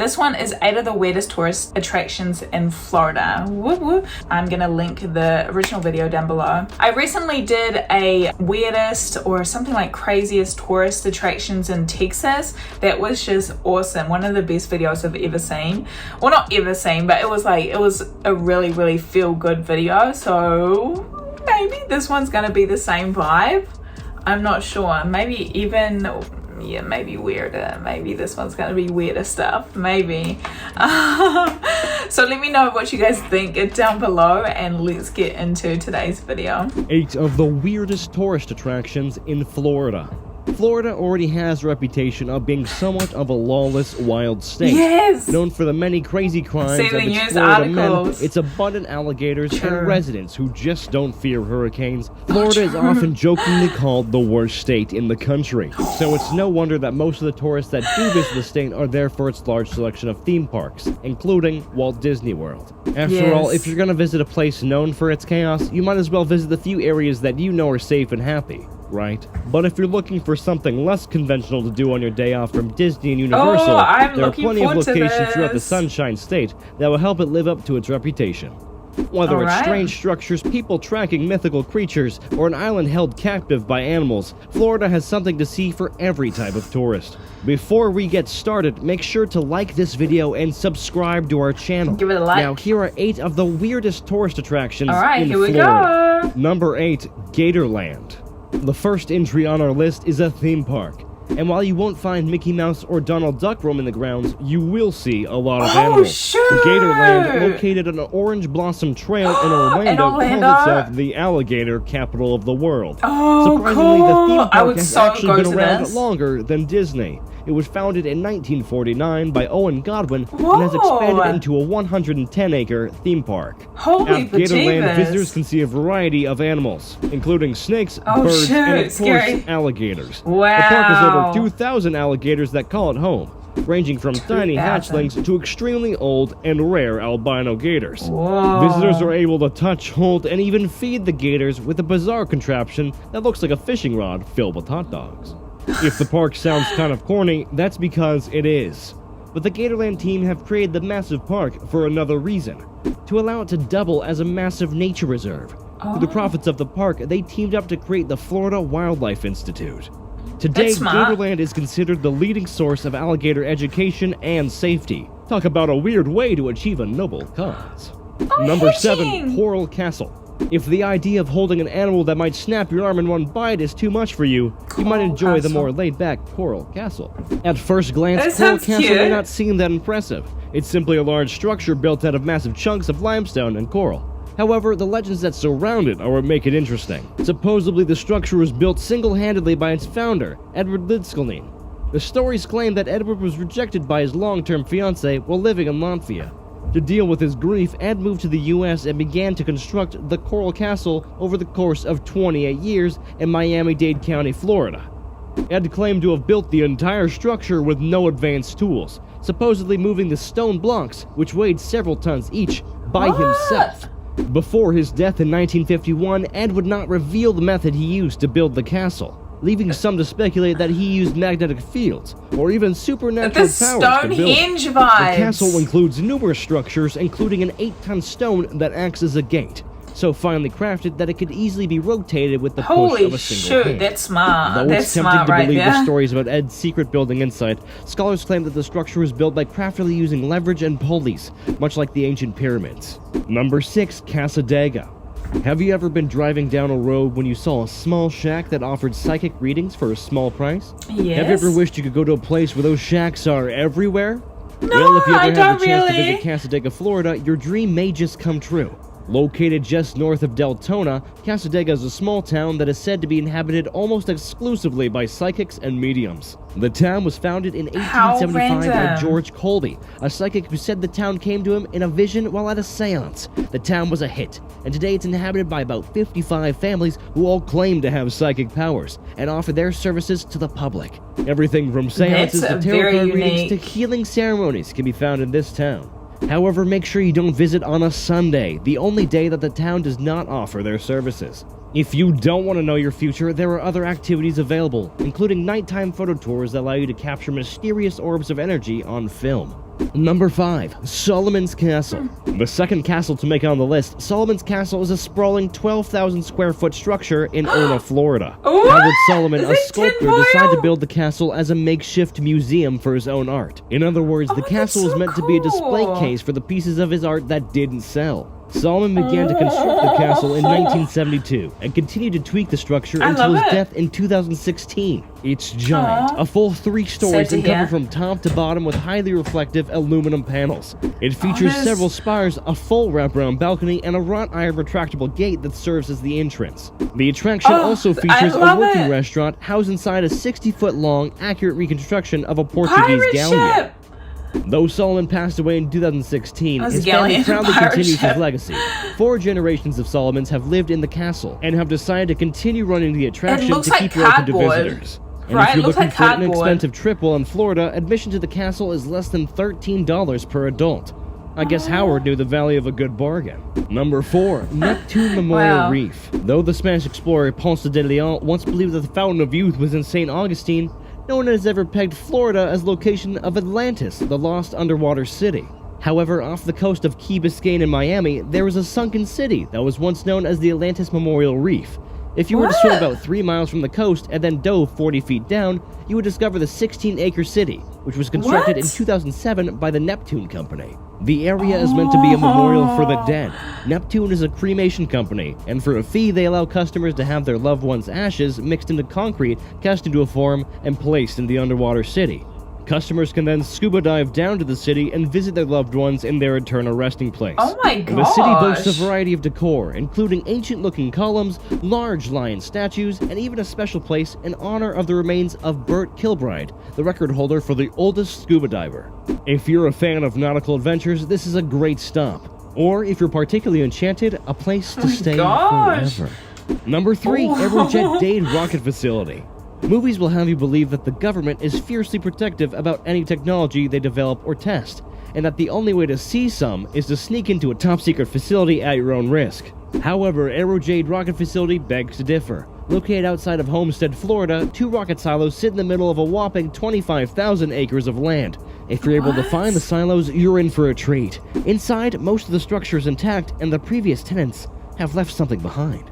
This one is 8 of the weirdest tourist attractions in Florida. Whoop, whoop. I'm gonna link the original video down below. I recently did a weirdest or something like craziest tourist attractions in Texas. That was just awesome. One of the best videos I've ever seen. Well, not ever seen, but it was a really, really feel good video. So maybe this one's gonna be the same vibe. I'm not sure. Maybe even, yeah, maybe weirder. Maybe this one's gonna be weirder stuff. Maybe. So let me know what you guys think down below, and let's get into today's video. 8 of the weirdest tourist attractions in Florida. Florida already has a reputation of being somewhat of a lawless, wild state. Yes! Known for the many crazy crimes of its Florida men, its abundant alligators, and residents who just don't fear hurricanes. Florida is often jokingly called the worst state in the country. So it's no wonder that most of the tourists that do visit the state are there for its large selection of theme parks, including Walt Disney World. After all, if you're gonna visit a place known for its chaos, you might as well visit the few areas that you know are safe and happy. Right? But if you're looking for something less conventional to do on your day off from Disney and Universal, there are plenty of locations throughout the Sunshine State that will help it live up to its reputation. Whether it's strange structures, people tracking mythical creatures, or an island held captive by animals, Florida has something to see for every type of tourist. Before we get started, make sure to like this video and subscribe to our channel. Give it a like. Now, here are 8 of the weirdest tourist attractions in here we Florida. go. Number 8, Gatorland. The first entry on our list is a theme park. And while you won't find Mickey Mouse or Donald Duck roaming the grounds, you will see a lot of animals. Sure. Gatorland, located on an Orange Blossom Trail in Orlando, calls itself the alligator capital of the world. Surprisingly, the theme park has actually been around longer than Disney. It was founded in 1949 by Owen Godwin and has expanded into a 110-acre theme park. At Gatorland, visitors can see a variety of animals, including snakes, birds, and of course, alligators. Wow. The park has over 2,000 alligators that call it home, ranging from tiny hatchlings to extremely old and rare albino gators. Visitors are able to touch, hold, and even feed the gators with a bizarre contraption that looks like a fishing rod filled with hot dogs. If the park sounds kind of corny, that's because it is. But the Gatorland team have created the massive park for another reason, to allow it to double as a massive nature reserve. Through the profits of the park, they teamed up to create the Florida Wildlife Institute. Today, Gatorland is considered the leading source of alligator education and safety. Talk about a weird way to achieve a noble cause. Number 7, Coral Castle. If the idea of holding an animal that might snap your arm in one bite is too much for you, you might enjoy the more laid-back Coral Castle. At first glance, Coral Castle may not seem that impressive. It's simply a large structure built out of massive chunks of limestone and coral. However, the legends that surround it are what make it interesting. Supposedly, the structure was built single-handedly by its founder, Edward Lidskelnine. The stories claim that Edward was rejected by his long-term fiancée while living in Latvia. To deal with his grief, Ed moved to the US and began to construct the Coral Castle over the course of 28 years in Miami-Dade County, Florida. Ed claimed to have built the entire structure with no advanced tools, supposedly moving the stone blocks, which weighed several tons each, by himself. Before his death in 1951, Ed would not reveal the method he used to build the castle, leaving some to speculate that he used magnetic fields or even supernatural powers to build it. The castle includes numerous structures, including an 8-ton stone that acts as a gate, so finely crafted that it could easily be rotated with the push of a single hand. That's smart. Though it's tempting to believe the stories about Ed's secret building insight, scholars claim that the structure was built by craftily using leverage and pulleys, much like the ancient pyramids. Number 6, Cassadaga. Have you ever been driving down a road when you saw a small shack that offered psychic readings for a small price? Yes. Have you ever wished you could go to a place where those shacks are everywhere? No, well, if you ever have the chance to visit Cassadaga, Florida, your dream may just come true. Located just north of Deltona, Cassadaga is a small town that is said to be inhabited almost exclusively by psychics and mediums. The town was founded in 1875 by George Colby, a psychic who said the town came to him in a vision while at a seance. The town was a hit, and today it's inhabited by about 55 families who all claim to have psychic powers and offer their services to the public. Everything from seances to tarot card readings to healing ceremonies can be found in this town. However, make sure you don't visit on a Sunday, the only day that the town does not offer their services. If you don't want to know your future, there are other activities available, including nighttime photo tours that allow you to capture mysterious orbs of energy on film. Number 5. Solomon's Castle. The second castle to make it on the list, Solomon's Castle is a sprawling 12,000 square foot structure in Ona, Florida. Howard Solomon, a sculptor, decided to build the castle as a makeshift museum for his own art. In other words, the castle was meant to be a display case for the pieces of his art that didn't sell. Solomon began to construct the castle in 1972 and continued to tweak the structure until his death in 2016. It's giant, a full 3 stories and covered from top to bottom with highly reflective aluminum panels. It features several spires, a full wraparound balcony, and a wrought iron retractable gate that serves as the entrance. The attraction also features a working restaurant housed inside a 60-foot-long, accurate reconstruction of a Portuguese galleon. Though Solomon passed away in 2016, his family proudly continues his legacy. 4 generations of Solomons have lived in the castle and have decided to continue running the attraction to keep it open to visitors. And if you're looking for an inexpensive trip while in Florida, admission to the castle is less than $13 per adult. I guess Howard knew the value of a good bargain. Number 4. Neptune Memorial Reef. Though the Spanish explorer Ponce de Leon once believed that the Fountain of Youth was in St. Augustine, no one has ever pegged Florida as location of Atlantis, the lost underwater city. However, off the coast of Key Biscayne in Miami, there was a sunken city that was once known as the Atlantis Memorial Reef. If you were to swim about 3 miles from the coast and then dove 40 feet down, you would discover the 16-acre city, which was constructed in 2007 by the Neptune company. The area is meant to be a memorial for the dead. Neptune is a cremation company, and for a fee they allow customers to have their loved ones' ashes mixed into concrete, cast into a form, and placed in the underwater city. Customers can then scuba dive down to the city and visit their loved ones in their eternal resting place. Oh my gosh! The city boasts a variety of decor, including ancient-looking columns, large lion statues, and even a special place in honor of the remains of Bert Kilbride, the record holder for the oldest scuba diver. If you're a fan of nautical adventures, this is a great stop. Or, if you're particularly enchanted, a place to stay forever. Number 3, Aerojet Dade Rocket Facility. Movies will have you believe that the government is fiercely protective about any technology they develop or test, and that the only way to see some is to sneak into a top-secret facility at your own risk. However, Aerojet Rocket Facility begs to differ. Located outside of Homestead, Florida, 2 rocket silos sit in the middle of a whopping 25,000 acres of land. If you're able to find the silos, you're in for a treat. Inside, most of the structure is intact, and the previous tenants have left something behind.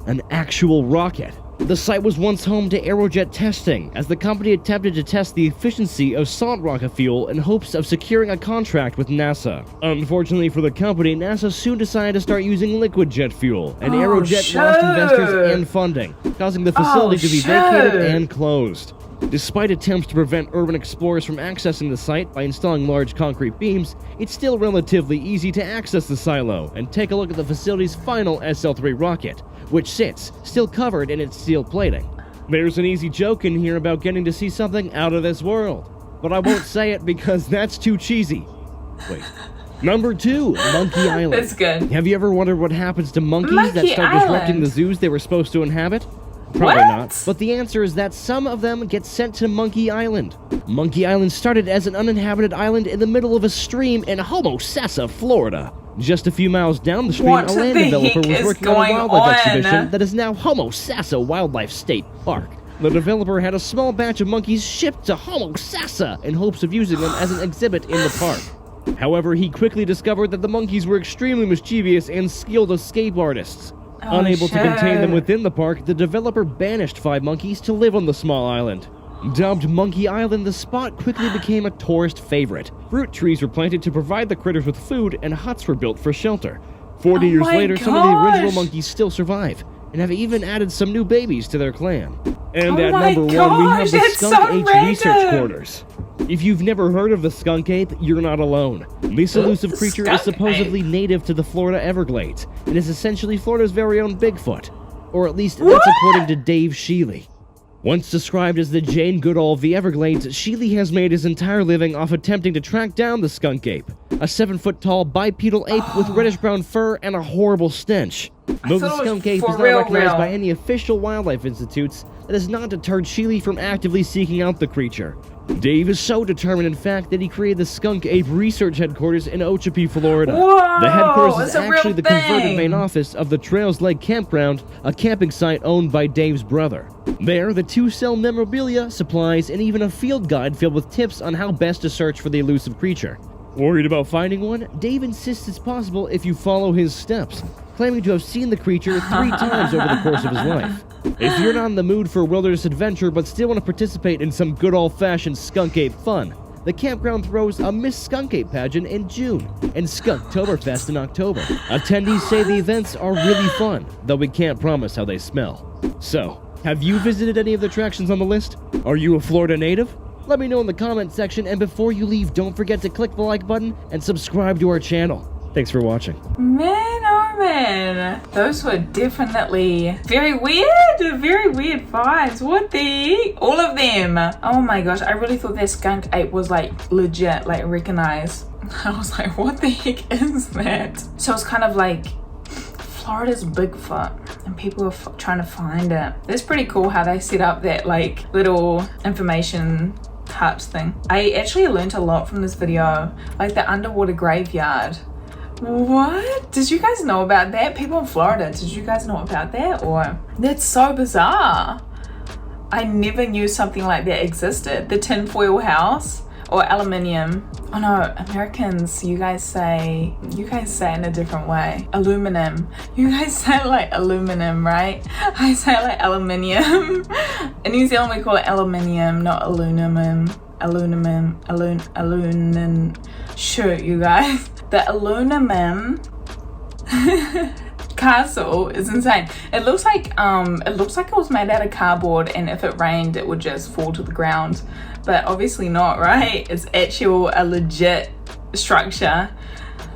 An actual rocket. The site was once home to Aerojet testing, as the company attempted to test the efficiency of solid rocket fuel in hopes of securing a contract with NASA. Unfortunately for the company, NASA soon decided to start using liquid jet fuel, and Aerojet lost investors and funding, causing the facility to be vacated and closed. Despite attempts to prevent urban explorers from accessing the site by installing large concrete beams, it's still relatively easy to access the silo and take a look at the facility's final SL-3 rocket, which sits, still covered in its steel plating. There's an easy joke in here about getting to see something out of this world, but I won't say it because that's too cheesy. Wait. Number 2, Monkey Island. That's good. Have you ever wondered what happens to monkeys that start disrupting the zoos they were supposed to inhabit? Probably not, but the answer is that some of them get sent to Monkey Island. Monkey Island started as an uninhabited island in the middle of a stream in Homosassa, Florida. Just a few miles down the stream, a land developer was working on a wildlife exhibition that is now Homosassa Wildlife State Park. The developer had a small batch of monkeys shipped to Homosassa in hopes of using them as an exhibit in the park. However, he quickly discovered that the monkeys were extremely mischievous and skilled escape artists. Unable to contain them within the park, the developer banished 5 monkeys to live on the small island. Dubbed Monkey Island, the spot quickly became a tourist favorite. Fruit trees were planted to provide the critters with food, and huts were built for shelter. 40 years later, some of the original monkeys still survive, and have even added some new babies to their clan. And at number 1, we have the Skunk Ape Research Quarters. If you've never heard of the Skunk Ape, you're not alone. This elusive creature is supposedly native to the Florida Everglades, and is essentially Florida's very own Bigfoot. Or at least that's according to Dave Sheely. Once described as the Jane Goodall of the Everglades, Sheely has made his entire living off attempting to track down the Skunk Ape, a 7-foot-tall bipedal ape with reddish-brown fur and a horrible stench. Though the Skunk Ape is not recognized by any official wildlife institutes, that has not deterred Sheely from actively seeking out the creature. Dave is so determined, in fact, that he created the Skunk Ape research headquarters in Okeechobee, Florida. Whoa, the headquarters is it's a real actually the converted thing. main office of the Trails Lake Campground, a camping site owned by Dave's brother. There, the 2 sell memorabilia, supplies, and even a field guide filled with tips on how best to search for the elusive creature. Worried about finding one? Dave insists it's possible if you follow his steps, claiming to have seen the creature 3 times over the course of his life. If you're not in the mood for wilderness adventure but still want to participate in some good old-fashioned Skunk Ape fun, the campground throws a Miss Skunk Ape pageant in June and Skunktoberfest in October. Attendees say the events are really fun, though we can't promise how they smell. So, have you visited any of the attractions on the list? Are you a Florida native? Let me know in the comment section, and before you leave, don't forget to click the like button and subscribe to our channel. Thanks for watching. Man, oh man, those were definitely very weird vibes. What the? All of them. Oh my gosh, I really thought that Skunk Ape was like legit, like recognized. I was like, what the heck is that? So it's kind of like Florida's Bigfoot, and people are trying to find it. It's pretty cool how they set up that like little information hut thing. I actually learned a lot from this video, like the underwater graveyard. What? Did you guys know about that? People in Florida, did you guys know about that? Or that's so bizarre. I never knew something like that existed. The tinfoil house or aluminium. Oh no, Americans, you guys say in a different way. Aluminum. You guys say like aluminum, right? I say like aluminium. In New Zealand we call it aluminium, not aluminum. Aluminum. Shoot, you guys. The aluminum castle is insane. It looks like it was made out of cardboard, and if it rained it would just fall to the ground, but obviously not, right? It's actual a legit structure.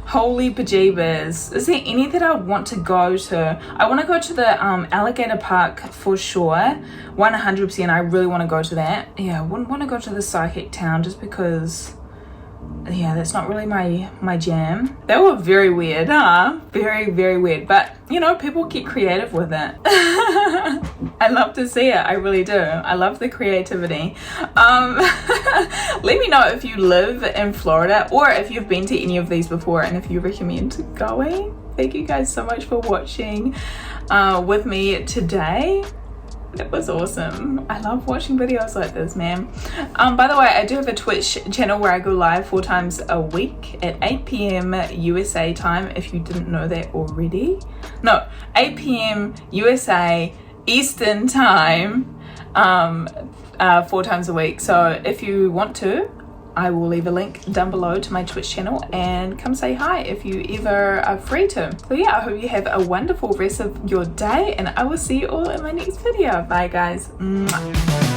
Holy bejeebers. Is there any that I would want to go to? I want to go to the alligator park for sure. 100%. I really want to go to that. Yeah, I wouldn't want to go to the psychic town just because, yeah, that's not really my jam. They were very weird, huh? Very, very weird. But, you know, people get creative with it. I love to see it. I really do. I love the creativity. Let me know if you live in Florida or if you've been to any of these before and if you recommend going. Thank you guys so much for watching with me today. That was awesome. I love watching videos like this, man. By the way, I do have a Twitch channel where I go live 4 times a week at 8 p.m. USA time, if you didn't know that already. No, 8 p.m. USA Eastern time, 4 times a week. So if you want to, I will leave a link down below to my Twitch channel and come say hi if you ever are free to. So yeah, I hope you have a wonderful rest of your day, and I will see you all in my next video. Bye guys. Mwah.